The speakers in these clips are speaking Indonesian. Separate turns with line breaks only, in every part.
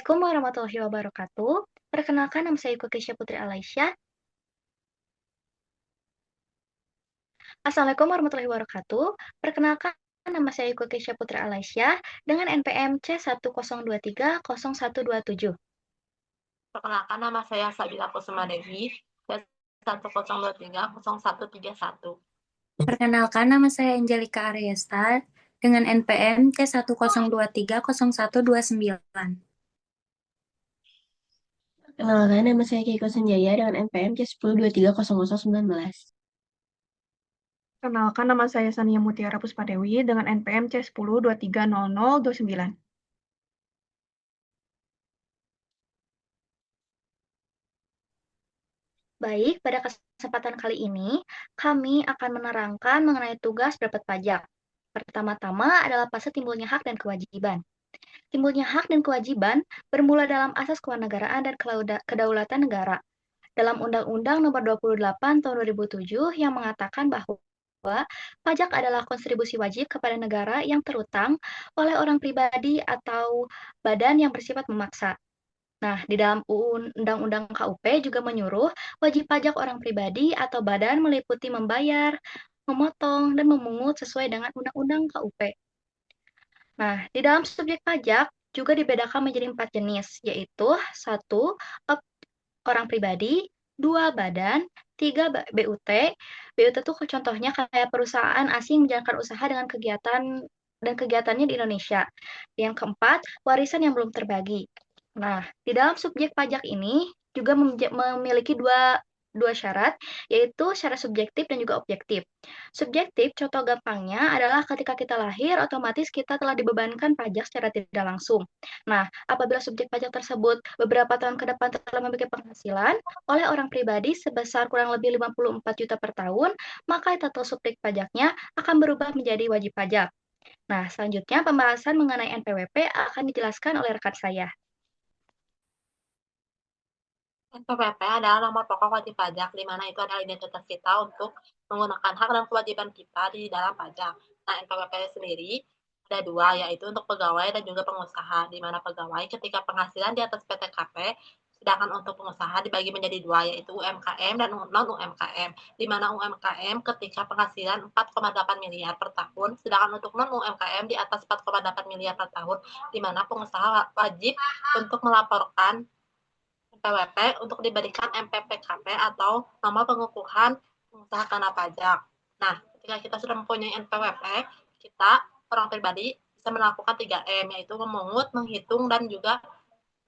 Assalamualaikum warahmatullahi wabarakatuh. Perkenalkan nama saya Kesya Putri Alaisyah. Assalamualaikum warahmatullahi wabarakatuh. Perkenalkan nama saya Kesya Putri Alaisyah dengan NPM C10230127.
Perkenalkan, nama saya Sabila Kusuma Dewi, D10230131.
Perkenalkan, nama saya Angelika Aryesta dengan NPM C10230129.
Perkenalkan, nama saya Keiko Sanjaya dengan NPM C10230019.
Perkenalkan, nama saya Sania Mutiara Puspadewi dengan NPM C10230029.
Baik, pada kesempatan kali ini kami akan menerangkan mengenai tugas berdapat pajak. Pertama-tama adalah fase timbulnya hak dan kewajiban. Timbulnya hak dan kewajiban bermula dalam asas kewarganegaraan dan kedaulatan negara. Dalam Undang-Undang Nomor 28 Tahun 2007 yang mengatakan bahwa pajak adalah kontribusi wajib kepada negara yang terutang oleh orang pribadi atau badan yang bersifat memaksa. Nah, di dalam Undang-Undang KUP juga menyuruh wajib pajak orang pribadi atau badan meliputi membayar, memotong, dan memungut sesuai dengan Undang-Undang KUP. Nah, di dalam subjek pajak juga dibedakan menjadi 4 jenis, yaitu 1. Orang pribadi, 2. Badan, 3. BUT. BUT itu contohnya kayak perusahaan asing menjalankan usaha dengan kegiatan dan kegiatannya di Indonesia. Yang keempat, warisan yang belum terbagi. Nah, di dalam subjek pajak ini juga memiliki dua syarat, yaitu syarat subjektif dan juga objektif. Subjektif, contoh gampangnya adalah ketika kita lahir, otomatis kita telah dibebankan pajak secara tidak langsung. Nah, apabila subjek pajak tersebut beberapa tahun ke depan telah memiliki penghasilan oleh orang pribadi sebesar kurang lebih 54 juta per tahun, maka total subjek pajaknya akan berubah menjadi wajib pajak. Nah, selanjutnya pembahasan mengenai NPWP akan dijelaskan oleh rekan saya.
NPWP adalah nomor pokok wajib pajak, di mana itu adalah identitas kita untuk menggunakan hak dan kewajiban kita di dalam pajak. Nah, NPWP sendiri ada dua, yaitu untuk pegawai dan juga pengusaha, di mana pegawai ketika penghasilan di atas PTKP, sedangkan untuk pengusaha dibagi menjadi dua, yaitu UMKM dan non-UMKM, di mana UMKM ketika penghasilan 4,8 miliar per tahun, sedangkan untuk non-UMKM di atas 4,8 miliar per tahun, di mana pengusaha wajib untuk melaporkan NPWP untuk diberikan MPPKP atau nomor pengukuhan pengusaha kena pajak. Nah, ketika kita sudah mempunyai NPWP, kita orang pribadi bisa melakukan 3M, yaitu memungut, menghitung, dan juga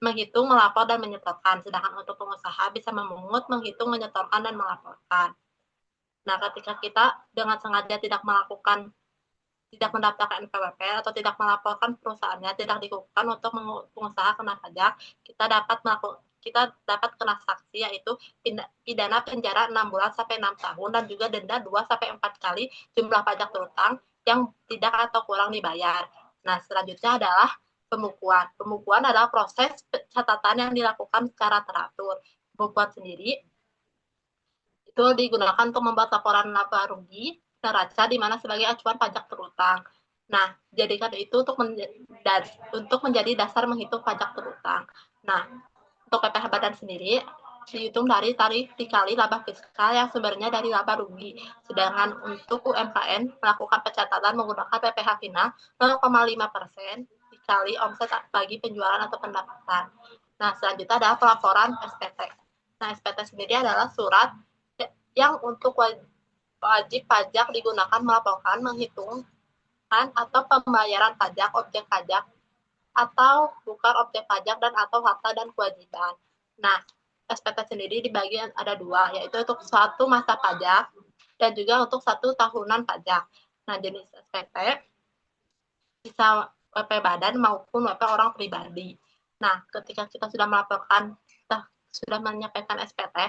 menghitung, melapor, dan menyetorkan. Sedangkan untuk pengusaha bisa memungut, menghitung, menyetorkan, dan melaporkan. Nah, ketika kita dengan sengaja tidak mendaftarkan NPWP atau tidak melaporkan perusahaannya, tidak dikukuhkan untuk pengusaha kena pajak, kita dapat kena sanksi, yaitu pidana penjara 6 bulan sampai 6 tahun dan juga denda 2 sampai 4 kali jumlah pajak terutang yang tidak atau kurang dibayar. Nah, selanjutnya adalah pembukuan. Pembukuan adalah proses catatan yang dilakukan secara teratur. Pembukuan sendiri itu digunakan untuk membuat laporan laba rugi neraca di mana sebagai acuan pajak terutang. Nah, jadikan itu untuk menjadi dasar menghitung pajak terutang. Nah, untuk PPh badan sendiri dihitung dari tarif dikali laba fiskal yang sumbernya dari laba rugi. Sedangkan untuk UMKM melakukan pencatatan menggunakan PPh final 0,5% dikali omset bagi penjualan atau pendapatan. Nah, selanjutnya adalah pelaporan SPT. Nah, SPT sendiri adalah surat yang untuk wajib pajak digunakan melaporkan, menghitungkan atau pembayaran pajak, objek pajak, atau bukan objek pajak dan atau harta dan kewajiban. Nah, SPT sendiri dibagi ada dua, yaitu untuk satu masa pajak dan juga untuk satu tahunan pajak. Nah, jenis SPT bisa WP badan maupun WP orang pribadi. Nah, ketika kita sudah melaporkan, kita sudah menyampaikan SPT,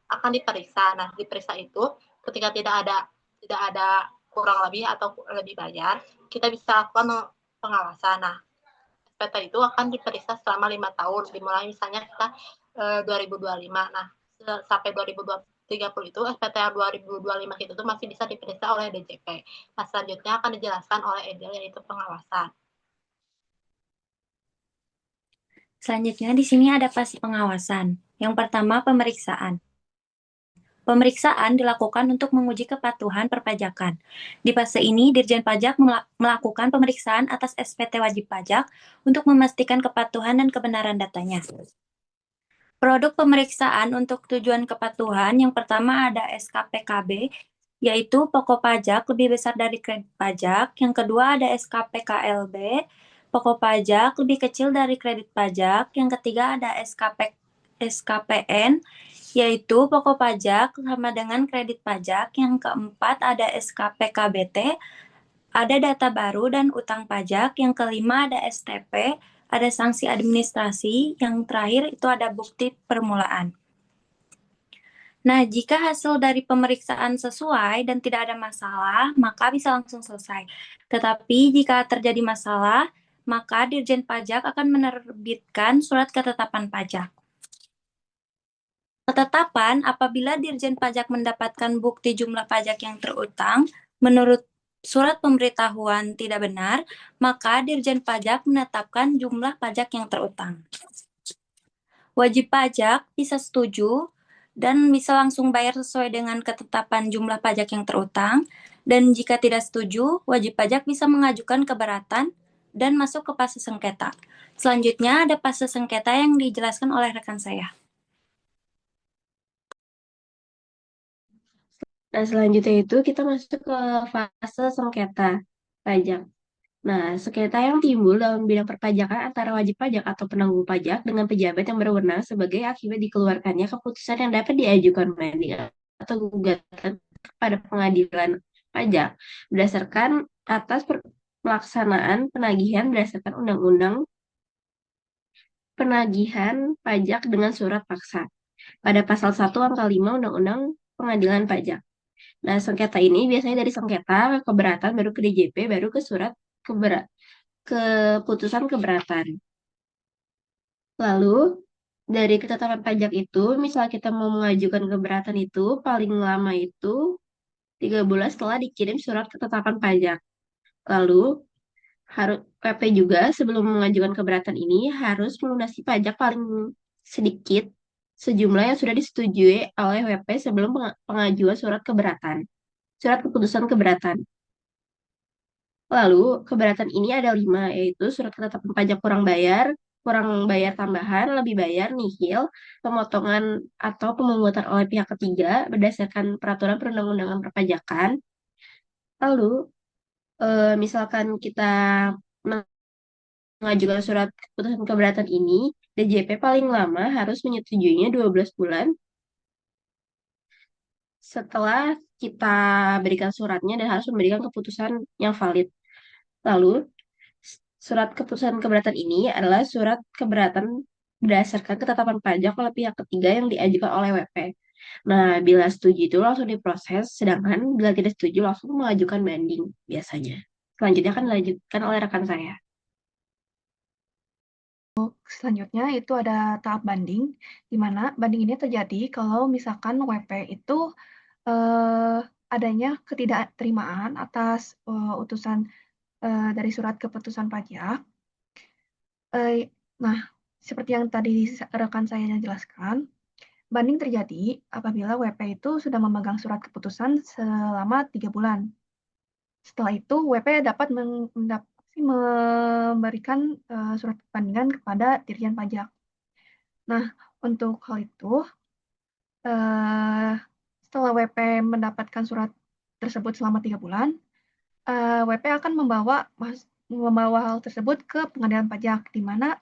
akan diperiksa. Nah, diperiksa itu ketika tidak ada kurang lebih atau lebih bayar, kita bisa lakukan pengawasan. Nah, SPT itu akan diperiksa selama 5 tahun, dimulai misalnya kita 2025. Nah, sampai 2030 itu SPT yang 2025 itu masih bisa diperiksa oleh DJP. Nah, selanjutnya akan dijelaskan oleh Edil, yaitu pengawasan.
Selanjutnya di sini ada fase pengawasan. Yang pertama, pemeriksaan. Pemeriksaan dilakukan untuk menguji kepatuhan perpajakan. Di fase ini, Dirjen Pajak melakukan pemeriksaan atas SPT wajib pajak untuk memastikan kepatuhan dan kebenaran datanya. Produk pemeriksaan untuk tujuan kepatuhan yang pertama ada SKPKB, yaitu pokok pajak lebih besar dari kredit pajak. Yang kedua ada SKPKLB, pokok pajak lebih kecil dari kredit pajak. Yang ketiga ada SKPN, yaitu pokok pajak sama dengan kredit pajak. Yang keempat ada SKPKBT, ada data baru dan utang pajak. Yang kelima ada STP, ada sanksi administrasi. Yang terakhir itu ada bukti permulaan. Nah, jika hasil dari pemeriksaan sesuai dan tidak ada masalah, maka bisa langsung selesai. Tetapi jika terjadi masalah, maka Dirjen Pajak akan menerbitkan surat ketetapan pajak. Ketetapan apabila Dirjen Pajak mendapatkan bukti jumlah pajak yang terutang menurut surat pemberitahuan tidak benar, maka Dirjen Pajak menetapkan jumlah pajak yang terutang. Wajib pajak bisa setuju dan bisa langsung bayar sesuai dengan ketetapan jumlah pajak yang terutang. Dan jika tidak setuju, wajib pajak bisa mengajukan keberatan dan masuk ke fase sengketa. Selanjutnya ada fase sengketa yang dijelaskan oleh rekan saya.
Nah, selanjutnya itu kita masuk ke fase sengketa pajak. Nah, sengketa yang timbul dalam bidang perpajakan antara wajib pajak atau penanggung pajak dengan pejabat yang berwenang sebagai akibat dikeluarkannya keputusan yang dapat diajukan banding atau gugatan kepada pengadilan pajak berdasarkan atas pelaksanaan penagihan berdasarkan Undang-Undang Penagihan Pajak dengan Surat Paksa pada pasal 1 angka 5 Undang-Undang Pengadilan Pajak. Nah, sengketa ini biasanya dari sengketa ke keberatan, baru ke DJP, baru ke surat keputusan keberatan. Lalu, dari ketetapan pajak itu, misal kita mau mengajukan keberatan itu, paling lama itu 3 bulan setelah dikirim surat ketetapan pajak. Lalu, harus PP juga sebelum mengajukan keberatan ini harus melunasi pajak paling sedikit sejumlah yang sudah disetujui oleh WP sebelum pengajuan surat keberatan. Surat keputusan keberatan. Lalu, keberatan ini ada 5, yaitu surat ketetapan pajak kurang bayar tambahan, lebih bayar, nihil, pemotongan atau pemungutan oleh pihak ketiga berdasarkan peraturan perundang-undangan perpajakan. Lalu, misalkan kita mengajukan surat keputusan keberatan ini, DJP paling lama harus menyetujuinya 12 bulan setelah kita berikan suratnya dan harus memberikan keputusan yang valid. Lalu, surat keputusan keberatan ini adalah surat keberatan berdasarkan ketetapan pajak oleh pihak ketiga yang diajukan oleh WP. Nah, bila setuju itu langsung diproses, sedangkan bila tidak setuju langsung mengajukan banding biasanya. Selanjutnya akan dilanjutkan oleh rekan saya.
Selanjutnya itu ada tahap banding, di mana banding ini terjadi kalau misalkan WP itu adanya ketidakterimaan atas utusan dari surat keputusan pajak. Nah, seperti yang tadi rekan saya jelaskan, banding terjadi apabila WP itu sudah memegang surat keputusan selama 3 bulan. Setelah itu, WP dapat memberikan surat bandingan kepada Dirjen Pajak. Nah, untuk hal itu, setelah WP mendapatkan surat tersebut selama 3 bulan, WP akan membawa hal tersebut ke pengadilan pajak, di mana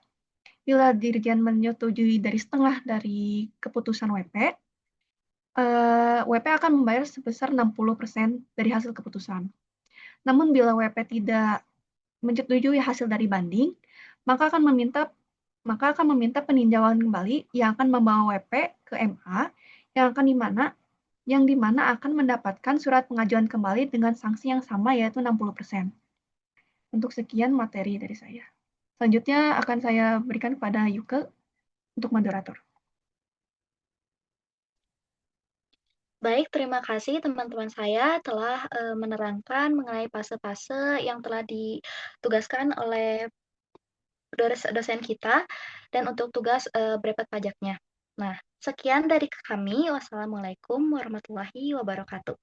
bila Dirjen menyetujui dari setengah dari keputusan WP, WP akan membayar sebesar 60% dari hasil keputusan. Namun bila WP tidak menyetujui hasil dari banding, maka akan meminta peninjauan kembali yang akan membawa WP ke MA yang dimana akan mendapatkan surat pengajuan kembali dengan sanksi yang sama yaitu 60%. Untuk sekian materi dari saya. Selanjutnya akan saya berikan kepada Yuke untuk moderator.
Baik, terima kasih teman-teman saya telah menerangkan mengenai fase-fase yang telah ditugaskan oleh dosen kita. dan untuk tugas berdapat pajaknya. Nah, sekian dari kami. Wassalamualaikum warahmatullahi wabarakatuh.